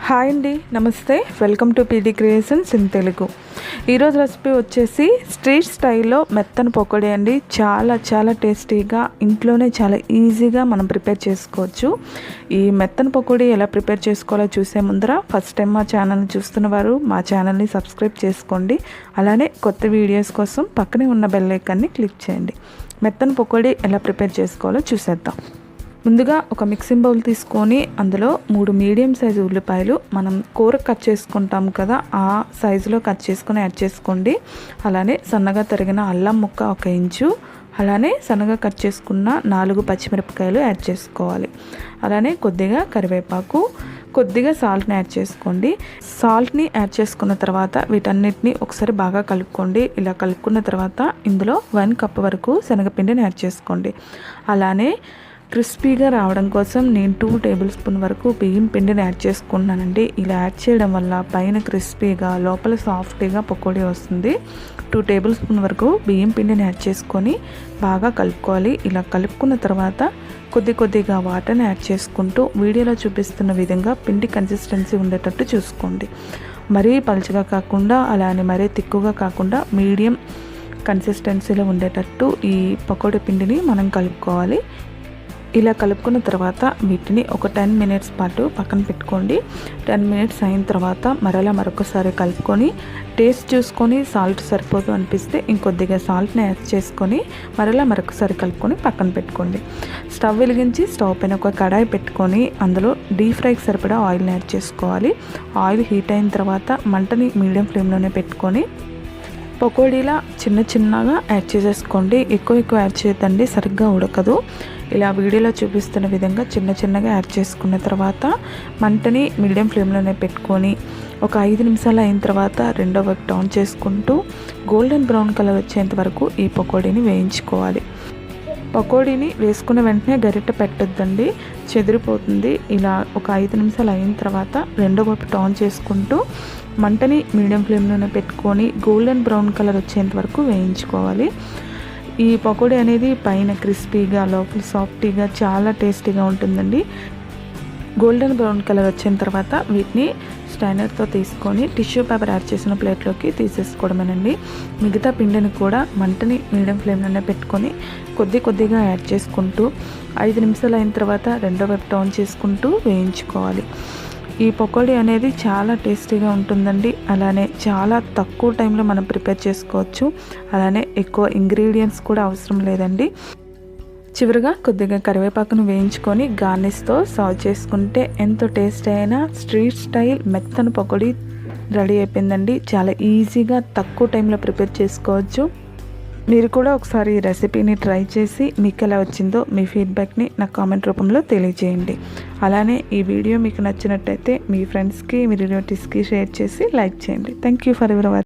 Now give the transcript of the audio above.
Hi అండి, నమస్తే. Welcome to PD creations in Telugu. ఈరోజు రెసిపీ వచ్చేసి స్ట్రీట్ స్టైల్లో మెత్తని పకోడీ అండి. చాలా టేస్టీగా, ఇంట్లోనే చాలా ఈజీగా మనం ప్రిపేర్ చేసుకోవచ్చు. ఈ మెత్తని పకోడీ ఎలా ప్రిపేర్ చేసుకోవాలో చూసే ముందర ఫస్ట్ టైం మా ఛానల్ని చూస్తున్నవారు మా ఛానల్ని సబ్స్క్రైబ్ చేసుకోండి. అలానే కొత్త వీడియోస్ కోసం పక్కనే ఉన్న బెల్ ఐకాన్ని క్లిక్ చేయండి. మెత్తని పకోడీ ఎలా ప్రిపేర్ చేసుకోవాలో చూసేద్దాం. ముందుగా ఒక మిక్సింగ్ బౌల్ తీసుకొని అందులో 3 మీడియం సైజు ఉల్లిపాయలు మనం కూర కట్ చేసుకుంటాం కదా, ఆ సైజులో కట్ చేసుకొని యాడ్ చేసుకోండి. అలానే సన్నగా తరిగిన అల్లం ముక్క 1 ఇంచు, అలానే సన్నగా కట్ చేసుకున్న 4 పచ్చిమిరపకాయలు యాడ్ చేసుకోవాలి. అలానే కొద్దిగా కరివేపాకు, కొద్దిగా సాల్ట్ని యాడ్ చేసుకోండి. సాల్ట్ని యాడ్ చేసుకున్న తర్వాత వీటన్నిటిని ఒకసారి బాగా కలుపుకోండి. ఇలా కలుపుకున్న తర్వాత ఇందులో 1 కప్ వరకు శనగపిండిని యాడ్ చేసుకోండి. అలానే క్రిస్పీగా రావడం కోసం నేను 2 టేబుల్ స్పూన్ వరకు బియ్యం పిండిని యాడ్ చేసుకున్నానండి. ఇలా యాడ్ చేయడం వల్ల పైన క్రిస్పీగా లోపల సాఫ్ట్గా పకోడీ వస్తుంది. 2 టేబుల్ స్పూన్ వరకు బియ్యం పిండిని యాడ్ చేసుకొని బాగా కలుపుకోవాలి. ఇలా కలుపుకున్న తర్వాత కొద్దిగా వాటర్ని యాడ్ చేసుకుంటూ వీడియోలో చూపిస్తున్న విధంగా పిండి కన్సిస్టెన్సీ ఉండేటట్టు చూసుకోండి. మరీ పలుచగా కాకుండా అలానే మరీ తిక్కుగా కాకుండా మీడియం కన్సిస్టెన్సీలో ఉండేటట్టు ఈ పకోడీ పిండిని మనం కలుపుకోవాలి. ఇలా కలుపుకున్న తర్వాత వీటిని ఒక 10 మినిట్స్ పాటు పక్కన పెట్టుకోండి. 10 మినిట్స్ అయిన తర్వాత మరొకసారి కలుపుకొని టేస్ట్ చూసుకొని సాల్ట్ సరిపోదు అనిపిస్తే ఇంకొద్దిగా సాల్ట్ని యాడ్ చేసుకొని మరొకసారి కలుపుకొని పక్కన పెట్టుకోండి. స్టవ్ వెలిగించి స్టవ్ పైన ఒక కడాయి పెట్టుకొని అందులో డీప్ ఫ్రైకి సరిపడా ఆయిల్ని యాడ్ చేసుకోవాలి. ఆయిల్ హీట్ అయిన తర్వాత మంటని మీడియం ఫ్లేమ్లోనే పెట్టుకొని పకోడీలా చిన్నగా యాడ్ చేసేసుకోండి. ఎక్కువ యాడ్ చేయొద్దండి, సరిగ్గా ఉడకదు. ఇలా వీడియోలో చూపిస్తున్న విధంగా చిన్నగా యాడ్ చేసుకున్న తర్వాత మంటని మీడియం ఫ్లేమ్లోనే పెట్టుకొని ఒక 5 నిమిషాలు అయిన తర్వాత రెండో వైపు టర్న్ చేసుకుంటూ గోల్డెన్ బ్రౌన్ కలర్ వచ్చేంత వరకు ఈ పకోడీని వేయించుకోవాలి. పకోడీని వేసుకున్న వెంటనే గరిటె పెట్టొద్దండి, చెదిరిపోతుంది. ఇలా ఒక 5 నిమిషాలు అయిన తర్వాత రెండో వైపు టర్న్ చేసుకుంటూ మంటని మీడియం ఫ్లేమ్లోనే పెట్టుకొని గోల్డెన్ బ్రౌన్ కలర్ వచ్చేంత వరకు వేయించుకోవాలి. ఈ పకోడీ అనేది పైన క్రిస్పీగా లోపల సాఫ్టీగా చాలా టేస్టీగా ఉంటుందండి. గోల్డెన్ బ్రౌన్ కలర్ వచ్చిన తర్వాత వీటిని స్టైనర్తో తీసుకొని టిష్యూ పేపర్ యాడ్ చేసిన ప్లేట్లోకి తీసేసుకోవడమేనండి. మిగతా పిండిని కూడా మంటని మీడియం ఫ్లేమ్లోనే పెట్టుకొని కొద్దిగా యాడ్ చేసుకుంటూ 5 నిమిషాలు అయిన తర్వాత రెండో వైపు టర్న్ చేసుకుంటూ వేయించుకోవాలి. ఈ పకోడీ అనేది చాలా టేస్టీగా ఉంటుందండి. అలానే చాలా తక్కువ టైంలో మనం ప్రిపేర్ చేసుకోవచ్చు. అలానే ఎక్కువ ఇంగ్రీడియంట్స్ కూడా అవసరం లేదండి. చివరిగా కొద్దిగా కరివేపాకును వేయించుకొని గార్నిష్తో సర్వ్ చేసుకుంటే ఎంతో టేస్టీ అయిన స్ట్రీట్ స్టైల్ మెత్తని పకోడీ రెడీ అయిపోయిందండి. చాలా ఈజీగా తక్కువ టైంలో ప్రిపేర్ చేసుకోవచ్చు. మీరు కూడా ఒకసారి ఈ రెసిపీని ట్రై చేసి మీకు ఎలా వచ్చిందో మీ ఫీడ్బ్యాక్ని నాకు కామెంట్ రూపంలో తెలియజేయండి. అలానే ఈ వీడియో మీకు నచ్చినట్టయితే మీ ఫ్రెండ్స్కి మీ రిలేటివ్స్కి షేర్ చేసి లైక్ చేయండి. Thank you for your watching.